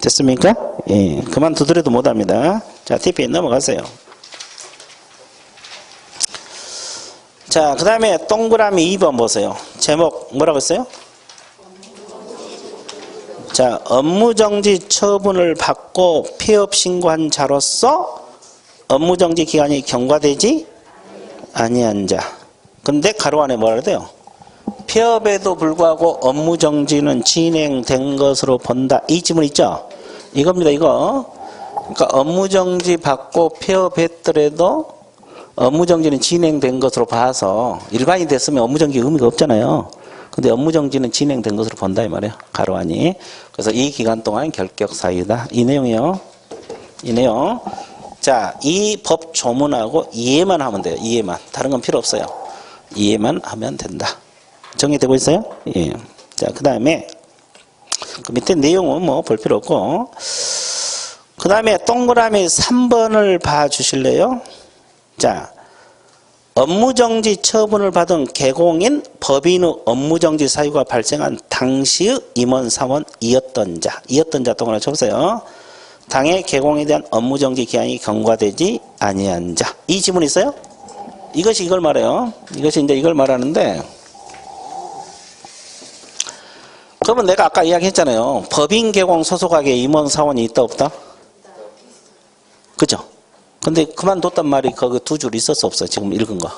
됐습니까? 예, 그만두더라도 못합니다. 자, TP 넘어가세요. 자, 그 다음에 동그라미 2번 보세요. 제목 뭐라고 했어요? 자, 업무정지 처분을 받고 폐업 신고한 자로서 업무정지 기간이 경과되지 아니한 자. 근데 가로 안에 뭐라 그래요? 폐업에도 불구하고 업무정지는 진행된 것으로 본다. 이 지문 있죠? 이겁니다, 이거. 그러니까 업무정지 받고 폐업했더라도 업무정지는 진행된 것으로 봐서 일반이 됐으면 업무정지 의미가 없잖아요. 근데 업무정지는 진행된 것으로 본다 이 말이에요. 가로 안이. 그래서 이 기간 동안 결격 사유다. 이 내용이요. 이 내용. 자, 이 법 조문하고 이해만 하면 돼요. 이해만. 다른 건 필요 없어요. 이해만 하면 된다. 정리되고 있어요? 예. 자, 그 다음에 그 밑에 내용은 뭐 볼 필요 없고, 그 다음에 동그라미 3번을 봐 주실래요? 자, 업무정지 처분을 받은 개공인 법인 후 업무정지 사유가 발생한 당시의 임원 사원이었던 자. 이었던 자 동그라미 쳐보세요. 당해 개공에 대한 업무정지 기한이 경과되지 아니한 자. 이 지문 있어요? 이것이 이걸 말해요. 이것이 이제 이걸 말하는데, 그러면 내가 아까 이야기했잖아요. 법인 개공 소속하게 임원 사원이 있다 없다? 그죠? 근데 그만뒀단 말이 거기 두 줄 있었어 없어? 지금 읽은 거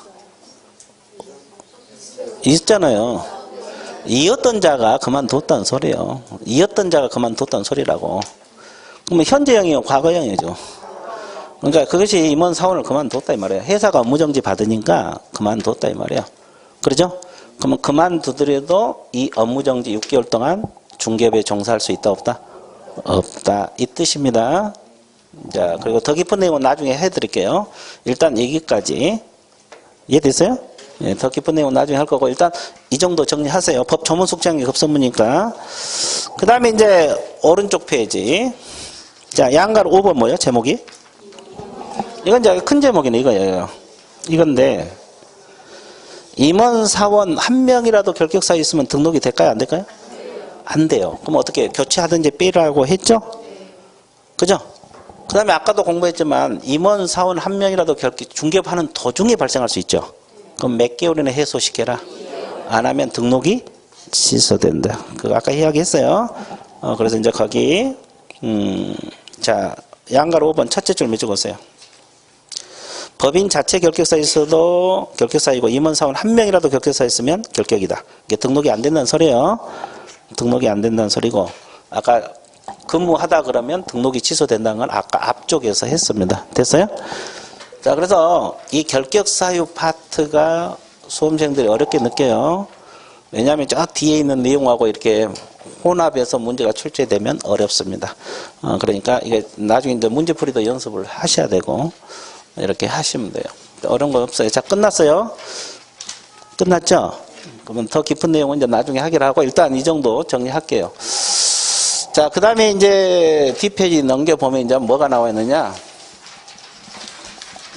있잖아요. 이었던 자가 그만뒀다는 소리예요. 이었던 자가 그만뒀다는 소리라고. 그러면 현재형이요, 과거형이죠. 그러니까 그것이 임원 사원을 그만뒀다 이 말이에요. 회사가 업무정지 받으니까 그만뒀다 이 말이에요. 그러죠? 그러면 그만두더라도 이 업무정지 6개월 동안 중개업에 종사할 수 있다 없다? 없다 이 뜻입니다. 자, 그리고 더 깊은 내용은 나중에 해드릴게요. 일단 여기까지 이해됐어요? 예, 더 깊은 내용은 나중에 할 거고 일단 이 정도 정리하세요. 법 조문 숙지하는 게 급선무니까. 그 다음에 이제 오른쪽 페이지. 자, 양가로 5번 뭐예요? 제목이? 이건 이제 큰 제목이네 이거예요. 이건데 임원 사원 한 명이라도 결격사유 있으면 등록이 될까요? 안 될까요? 안 돼요. 그럼 어떻게 교체하든지 빼라고 했죠? 그죠? 그 다음에 아까도 공부했지만 임원 사원 한 명이라도 중개업하는 도중에 발생할 수 있죠. 그럼 몇 개월 이내 해소시켜라. 안 하면 등록이 취소된다. 그거 아까 이야기했어요. 그래서 이제 거기 자, 양가로 5번 첫째 줄 적으세요. 법인 자체 결격사 있어도 결격사이고 임원사원 한 명이라도 결격사 있으면 결격이다. 이게 등록이 안 된다는 소리예요. 등록이 안 된다는 소리고 아까 근무하다 그러면 등록이 취소된다는 건 아까 앞쪽에서 했습니다. 됐어요? 자, 그래서 이 결격사유 파트가 수험생들이 어렵게 느껴요. 왜냐하면 저 뒤에 있는 내용하고 이렇게 혼합해서 문제가 출제되면 어렵습니다. 그러니까 이게 나중에 이제 문제풀이도 연습을 하셔야 되고 이렇게 하시면 돼요. 어려운 거 없어요. 자, 끝났어요. 끝났죠? 그러면 더 깊은 내용은 이제 나중에 하기로 하고 일단 이 정도 정리할게요. 자, 그 다음에 이제 뒷페이지 넘겨보면 이제 뭐가 나와 있느냐.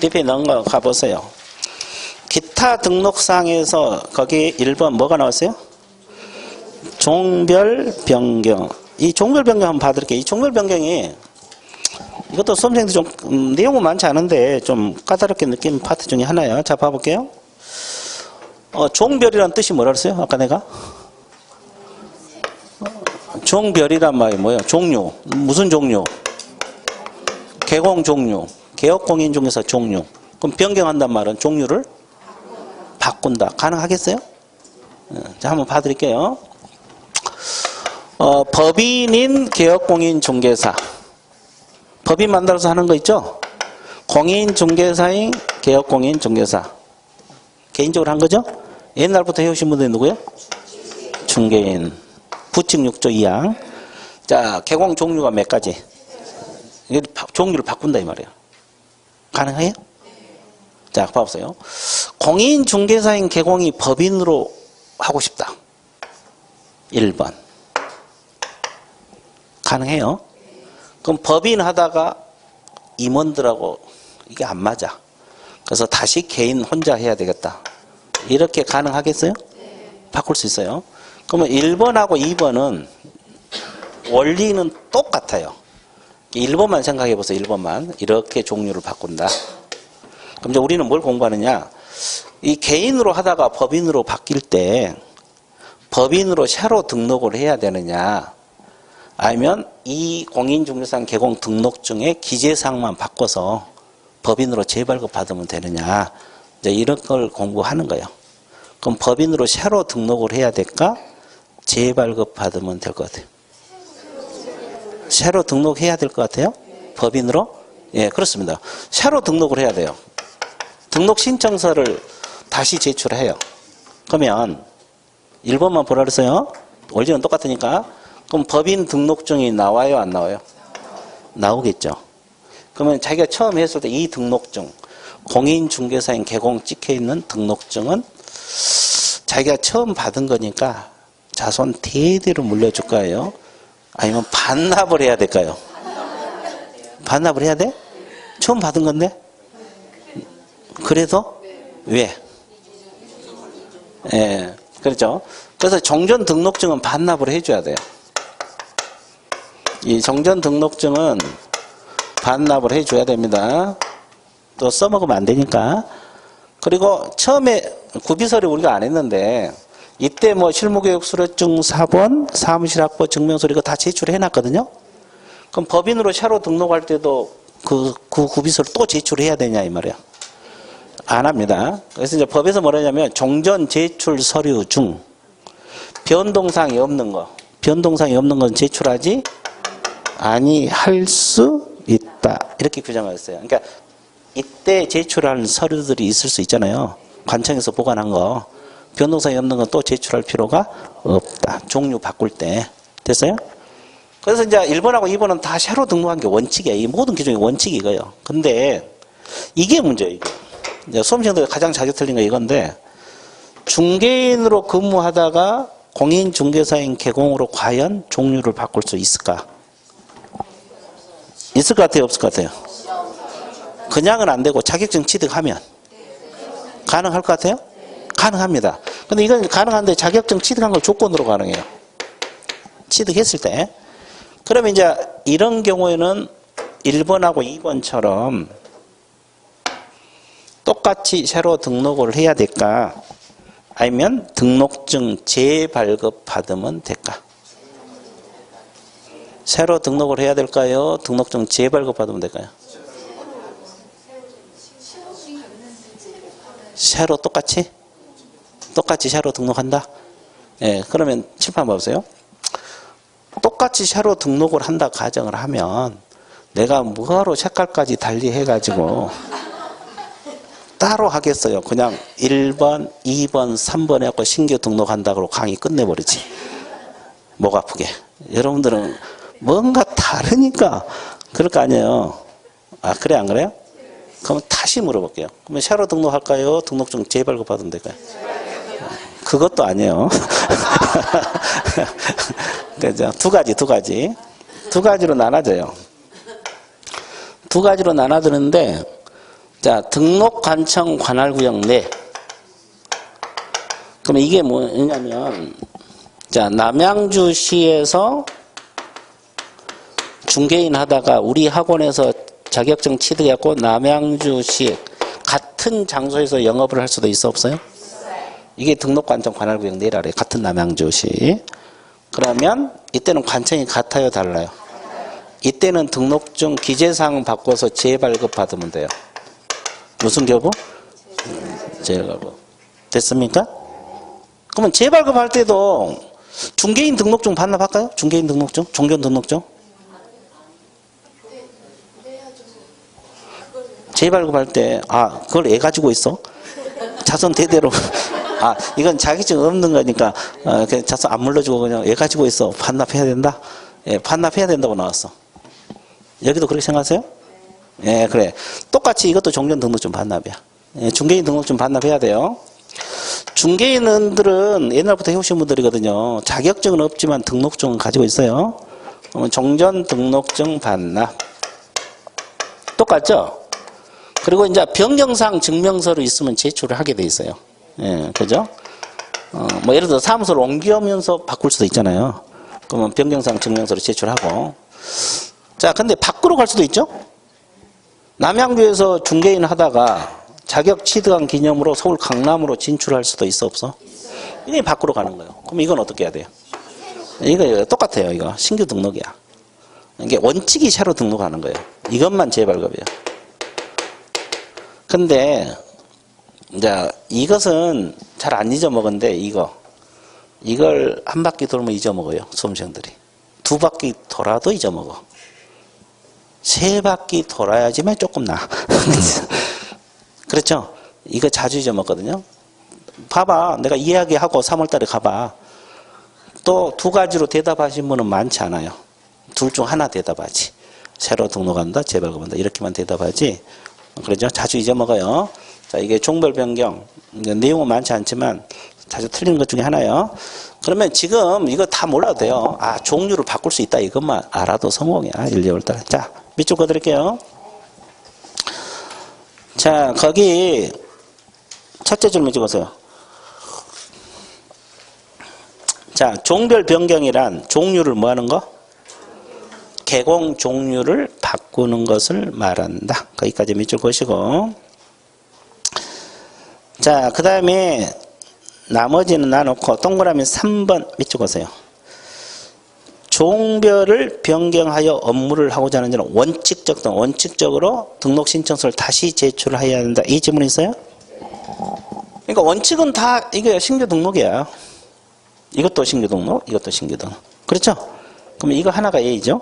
뒷페이지 넘어가 보세요. 기타 등록사항에서 거기 1번 뭐가 나왔어요? 종별 변경. 이 종별 변경 한번 봐드릴게요. 이 종별 변경이 이것도 수험생들 좀 내용은 많지 않은데 좀 까다롭게 느끼는 파트 중에 하나예요. 자, 봐볼게요. 종별이란 뜻이 뭐라 그랬어요? 아까 내가? 종별이란 말이 뭐예요? 종류. 무슨 종류? 개공 종류. 개업공인 중에서 종류. 그럼 변경한단 말은 종류를 바꾼다. 가능하겠어요? 자, 한번 봐드릴게요. 법인인 개업공인 중개사. 법인 만들어서 하는 거 있죠? 공인중개사인 개업공인 중개사. 개인적으로 한 거죠? 옛날부터 해오신 분들이 누구예요? 중개인. 부칙 6조 2항. 자, 개공 종류가 몇 가지? 종류를 바꾼다 이 말이에요. 가능해요? 자, 봐보세요. 공인중개사인 개공이 법인으로 하고 싶다. 1번. 가능해요? 그럼 법인 하다가 임원들하고 이게 안 맞아. 그래서 다시 개인 혼자 해야 되겠다. 이렇게 가능하겠어요? 바꿀 수 있어요. 그러면 1번하고 2번은 원리는 똑같아요. 1번만 생각해 보세요. 1번만. 이렇게 종류를 바꾼다. 그럼 이제 우리는 뭘 공부하느냐. 이 개인으로 하다가 법인으로 바뀔 때 법인으로 새로 등록을 해야 되느냐. 아니면 이 공인중개사인 개공 등록증의 기재사항만 바꿔서 법인으로 재발급 받으면 되느냐. 이제 이런 걸 공부하는 거예요. 그럼 법인으로 새로 등록을 해야 될까? 재발급 받으면 될 것 같아요. 새로 등록해야 될 것 같아요? 법인으로? 예, 그렇습니다. 새로 등록을 해야 돼요. 등록 신청서를 다시 제출해요. 그러면 1번만 보라 그랬어요. 원리는 똑같으니까. 그럼 법인 등록증이 나와요, 안 나와요? 나오겠죠. 그러면 자기가 처음 했을 때 이 등록증, 공인중개사인 개공 찍혀있는 등록증은 자기가 처음 받은 거니까 자손 대대로 물려줄 거예요. 아니면 반납을 해야 될까요? 반납을 해야 돼? 처음 받은 건데? 그래도? 왜? 예, 그렇죠. 그래서 정전 등록증은 반납을 해줘야 돼요. 이 정전 등록증은 반납을 해줘야 됩니다. 또 써먹으면 안 되니까. 그리고 처음에 구비서류 우리가 안 했는데 이때 뭐 실무교육 수료증 4번, 사무실 확보 증명서류 이거 다 제출해 놨거든요. 그럼 법인으로 새로 등록할 때도 그 구비서를 또 제출해야 되냐 이 말이에요. 안 합니다. 그래서 이제 법에서 뭐라 하냐면 종전 제출 서류 중 변동사항이 없는 거. 변동사항이 없는 건 제출하지 아니할 수 있다. 이렇게 규정하였어요. 그러니까 이때 제출할 서류들이 있을 수 있잖아요. 관청에서 보관한 거. 변동사항이 없는 건 또 제출할 필요가 없다. 종류 바꿀 때. 됐어요? 그래서 이제 1번하고 2번은 다 새로 등록한 게 원칙이에요. 이 모든 규정이 원칙이 이거예요. 근데 이게 문제예요. 이게. 수험생들 가장 자주 틀린 거 이건데, 중개인으로 근무하다가 공인중개사인 개공으로 과연 종류를 바꿀 수 있을까? 있을 것 같아요? 없을 것 같아요? 그냥은 안 되고 자격증 취득하면 가능할 것 같아요? 가능합니다. 근데 이건 가능한데 자격증 취득한 걸 조건으로 가능해요. 취득했을 때. 그러면 이제 이런 경우에는 1번하고 2번처럼 똑같이 새로 등록을 해야 될까? 아니면 등록증 재발급 받으면 될까? 새로 등록을 해야 될까요? 등록증 재발급 받으면 될까요? 새로 똑같이? 똑같이 새로 등록한다? 예, 그러면 칠판 봐보세요. 똑같이 새로 등록을 한다 가정을 하면 내가 뭐하러 색깔까지 달리 해가지고 따로 하겠어요. 그냥 1번, 2번, 3번 해갖고 신규 등록한다고 강의 끝내버리지. 목 아프게. 여러분들은 뭔가 다르니까 그럴 거 아니에요. 아, 그래 안 그래요? 그럼 다시 물어볼게요. 그러면 새로 등록할까요? 등록증 재발급 받으면 될까요? 그것도 아니에요. 그죠? 두 가지로 나눠져요. 두 가지로 나눠지는데, 자, 등록관청 관할구역 내. 그러면 이게 뭐냐면, 자, 남양주시에서 중개인 하다가 우리 학원에서 자격증 취득했고 남양주시 같은 장소에서 영업을 할 수도 있어 없어요? 이게 등록관청 관할구역 내라 그래요. 같은 남양주시. 그러면 이때는 관청이 같아요, 달라요? 이때는 등록증 기재사항 바꿔서 재발급 받으면 돼요. 무슨 교부? 재발급. 됐습니까? 그러면 재발급 할 때도 중개인 등록증 반납할까요? 중개인 등록증? 종전 등록증? 재발급할 때, 아, 그걸 애 가지고 있어? 자손 대대로. 아, 이건 자격증 없는 거니까, 그냥 자손 안 물러주고 그냥 애 가지고 있어. 반납해야 된다? 예, 반납해야 된다고 나왔어. 여기도 그렇게 생각하세요? 예, 그래. 똑같이 이것도 종전 등록증 반납이야. 예, 중개인 등록증 반납해야 돼요. 중개인들은 옛날부터 해오신 분들이거든요. 자격증은 없지만 등록증은 가지고 있어요. 그러면 종전 등록증 반납. 똑같죠? 그리고 이제 변경사항 증명서로 있으면 제출을 하게 돼 있어요. 예, 그죠? 뭐 예를 들어 사무소를 옮기면서 바꿀 수도 있잖아요. 그러면 변경사항 증명서로 제출하고. 자, 근데 밖으로 갈 수도 있죠? 남양주에서 중개인 하다가 자격 취득한 기념으로 서울 강남으로 진출할 수도 있어 없어? 이게 밖으로 가는 거예요. 그럼 이건 어떻게 해야 돼요? 이거 똑같아요. 이거 신규 등록이야. 이게 원칙이 새로 등록하는 거예요. 이것만 재발급이에요. 근데 이제 이것은 잘 안 잊어먹은데 이걸 한 바퀴 돌면 잊어먹어요. 수험생들이. 두 바퀴 돌아도 잊어먹어. 세 바퀴 돌아야지만 조금 나. 그렇죠? 이거 자주 잊어먹거든요. 봐봐. 내가 이야기하고 3월달에 가봐. 또 두 가지로 대답하신 분은 많지 않아요. 둘 중 하나 대답하지. 새로 등록한다, 재발급한다 이렇게만 대답하지. 그러죠? 자주 잊어먹어요. 자, 이게 종별 변경. 내용은 많지 않지만 자주 틀리는 것 중에 하나예요. 그러면 지금 이거 다 몰라도 돼요. 아, 종류를 바꿀 수 있다. 이것만 알아도 성공이야. 1, 2월달. 자, 밑줄 그어드릴게요. 자, 거기 첫째 줄만 찍어서요. 자, 종별 변경이란 종류를 뭐 하는 거? 개공 종류를 바꾸는 것을 말한다. 거기까지 밑줄 그으시고. 자, 그 다음에 나머지는 놔놓고 동그라미 3번 밑줄 그으세요. 종별을 변경하여 업무를 하고자 하는 자는 원칙적으로 등록 신청서를 다시 제출해야 한다. 이 질문 있어요? 그러니까 원칙은 다 이게 신규 등록이야. 이것도 신규 등록, 이것도 신규 등록. 그렇죠? 그러면 이거 하나가 A죠.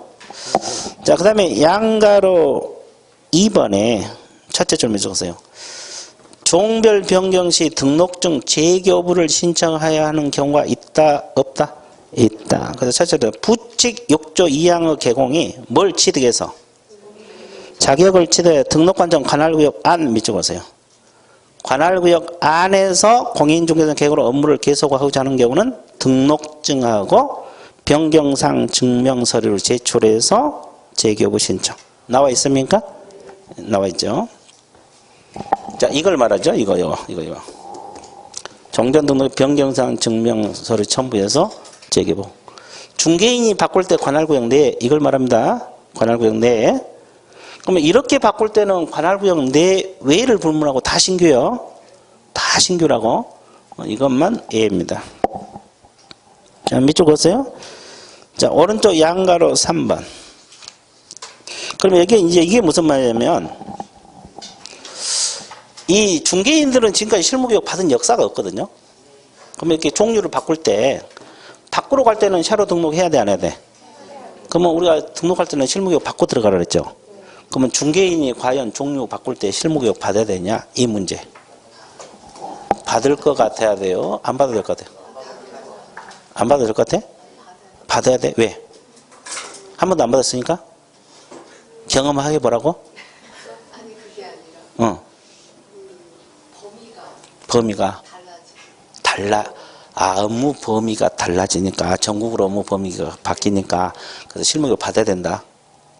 자, 그 다음에 양가로 2번에 첫째 줄에 적으세요. 종별 변경 시 등록증 재교부를 신청해야 하는 경우가 있다, 없다? 있다. 그래서 첫째로 부칙 6조 2항의 개공이 뭘 취득해서? 자격을 취득해 등록관청 관할구역 안 밑줄 그으세요. 관할구역 안에서 공인중개사 계획으로 업무를 계속하고자 하는 경우는 등록증하고 변경상 증명서류를 제출해서 재교부 신청. 나와 있습니까? 나와 있죠. 자, 이걸 말하죠. 이거. 정전 등록 변경상 증명서류 첨부해서 재교부. 중개인이 바꿀 때 관할구역 내, 이걸 말합니다. 관할구역 내. 그러면 이렇게 바꿀 때는 관할구역 내 외를 불문하고 다 신규요. 다 신규라고. 이것만 A입니다. 자, 밑줄 그었어요? 자, 오른쪽 양가로 3번. 그러면 이게 무슨 말이냐면, 이 중개인들은 지금까지 실무교육 받은 역사가 없거든요. 그러면 이렇게 종류를 바꿀 때, 바꾸러 갈 때는 샤로 등록해야 돼, 안 해야 돼? 그러면 우리가 등록할 때는 실무교육 받고 들어가라 그랬죠. 그러면 중개인이 과연 종류 바꿀 때 실무교육 받아야 되냐? 이 문제. 받을 것 같아야 돼요? 안 받아도 될 것 같아요? 안 받아도 될 것 같아? 받아야 돼? 왜? 한 번도 안 받았으니까? 경험하게 뭐라고? 아니 그게 아니라 범위가 달라. 업무 범위가 달라지니까 전국으로 업무 범위가 바뀌니까 그래서 실무교육 받아야 된다.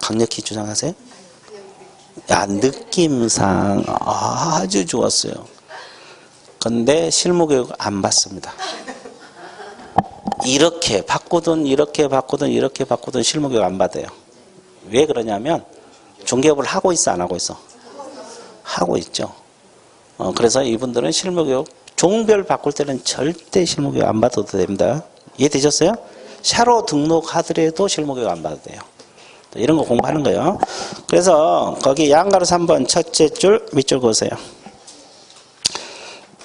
강력히 주장하세요? 야, 느낌상 아주 좋았어요. 근데 실무교육 안 받습니다. 이렇게 바꾸든 실무교육 안 받아요. 왜 그러냐면 중개업을 하고 있어, 안 하고 있어? 하고 있죠. 그래서 이분들은 실무교육 종별 바꿀 때는 절대 실무교육 안 받아도 됩니다. 이해되셨어요? 샤로 등록하더라도 실무교육 안 받아도 돼요. 이런 거 공부하는 거예요. 그래서 거기 양가로 3번 첫째 줄 밑줄 그으세요.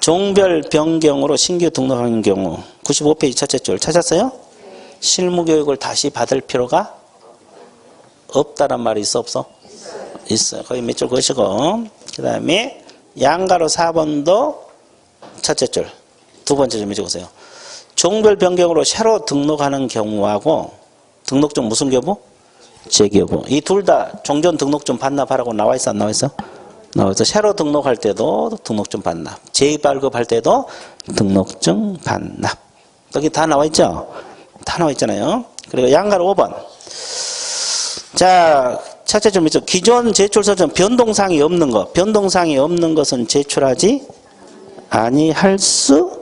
종별 변경으로 신규 등록하는 경우 95페이지 첫째 줄 찾았어요? 실무교육을 다시 받을 필요가 없다란 말이 있어, 없어? 있어요. 거기 밑줄 그으시고 그 다음에 양가로 4번도 첫째 줄 두 번째 줄 밑줄 그으세요. 종별 변경으로 샤로 등록하는 경우하고 등록증 무슨 교부? 재교부. 이 둘 다 종전 등록증 반납하라고 나와 있어, 안 나와 있어? 나와 있어. 샤로 등록할 때도 등록증 반납. 재발급할 때도 등록증 반납. 여기 다 나와 있죠? 다 나와 있잖아요. 그리고 양가로 5번. 자, 첫째 줄 밑줄. 기존 제출서는 변동사항이 없는 것. 변동사항이 없는 것은 제출하지 아니할 수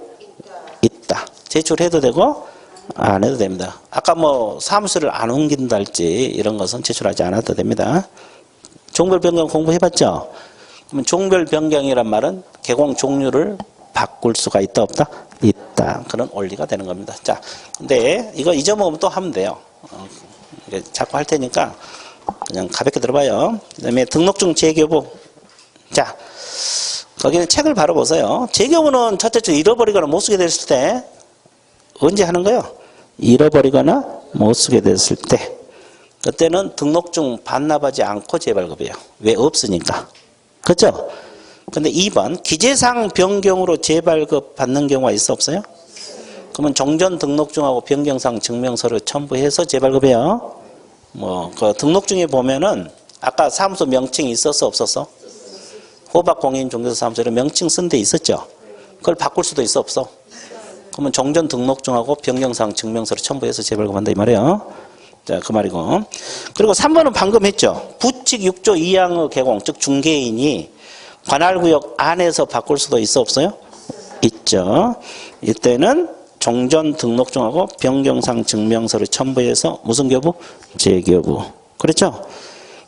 있다. 제출해도 되고 안 해도 됩니다. 아까 뭐 사무소를 안 옮긴다 할지 이런 것은 제출하지 않아도 됩니다. 종별 변경 공부해봤죠? 그러면 종별 변경이란 말은 개공 종류를 바꿀 수가 있다 없다? 있다. 그런 원리가 되는 겁니다. 자, 근데 이거 잊어먹으면 또 하면 돼요. 자꾸 할 테니까 그냥 가볍게 들어봐요. 그 다음에 등록증 재교부. 자, 거기는 책을 바로 보세요. 재교부는 첫째 줄 잃어버리거나 못 쓰게 됐을 때 언제 하는 거예요? 잃어버리거나 못 쓰게 됐을 때. 그때는 등록증 반납하지 않고 재발급이에요. 왜? 없으니까. 그렇죠? 근데 2번 기재사항 변경으로 재발급 받는 경우가 있어, 없어요? 그러면 종전 등록증하고 변경사항 증명서를 첨부해서 재발급해요. 그 등록증에 보면은 아까 사무소 명칭이 있었어, 없었어? 호박공인중개사 사무소에 명칭 쓴 데 있었죠? 그걸 바꿀 수도 있어, 없어? 그러면 종전 등록증하고 변경사항 증명서를 첨부해서 재발급한다 이 말이에요. 자, 그 말이고. 그리고 3번은 방금 했죠. 부칙 6조 2항의 개공, 즉 중개인이 관할구역 안에서 바꿀 수도 있어, 없어요? 있죠. 이때는 종전 등록증하고 변경사항 증명서를 첨부해서 무슨 교부? 재교부. 그렇죠?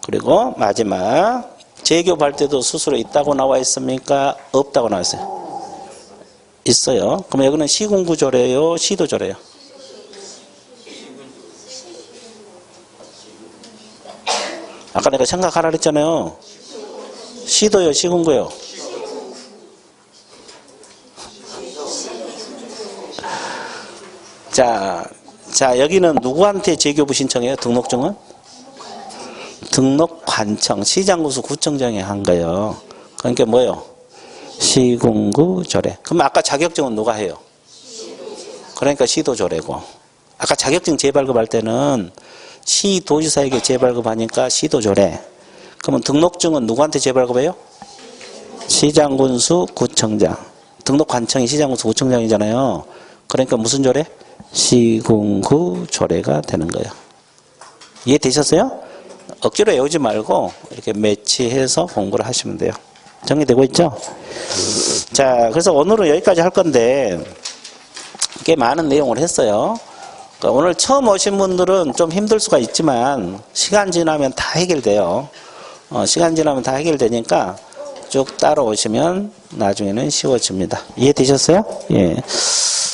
그리고 마지막 재교부할 때도 수수료 있다고 나와 있습니까? 없다고 나와 있어요? 있어요. 그럼 여기는 시군구조래요? 시도조래요? 아까 내가 생각하라 그랬잖아요. 시도요, 시군구요? 자, 여기는 누구한테 재교부 신청해요? 등록증은? 등록관청, 시장군수 구청장이 한 거예요. 그러니까 뭐예요? 시군구 조례. 그럼 아까 자격증은 누가 해요? 그러니까 시도조례고. 아까 자격증 재발급할 때는 시도지사에게 재발급하니까 시도조례. 그러면 등록증은 누구한테 재발급해요? 시장군수 구청장. 등록관청이 시장군수 구청장이잖아요. 그러니까 무슨 조례? 시군구 조례가 되는 거예요. 이해되셨어요? 억지로 외우지 말고 이렇게 매치해서 공부를 하시면 돼요. 정리되고 있죠? 자, 그래서 오늘은 여기까지 할 건데 꽤 많은 내용을 했어요. 그러니까 오늘 처음 오신 분들은 좀 힘들 수가 있지만 시간 지나면 다 해결돼요. 시간 지나면 다 해결되니까 쭉 따라오시면 나중에는 쉬워집니다. 이해되셨어요? 예.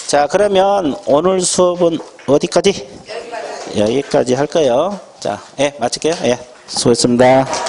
자, 그러면 오늘 수업은 어디까지? 여기까지 할 거예요. 자, 예, 마칠게요. 예, 수고했습니다.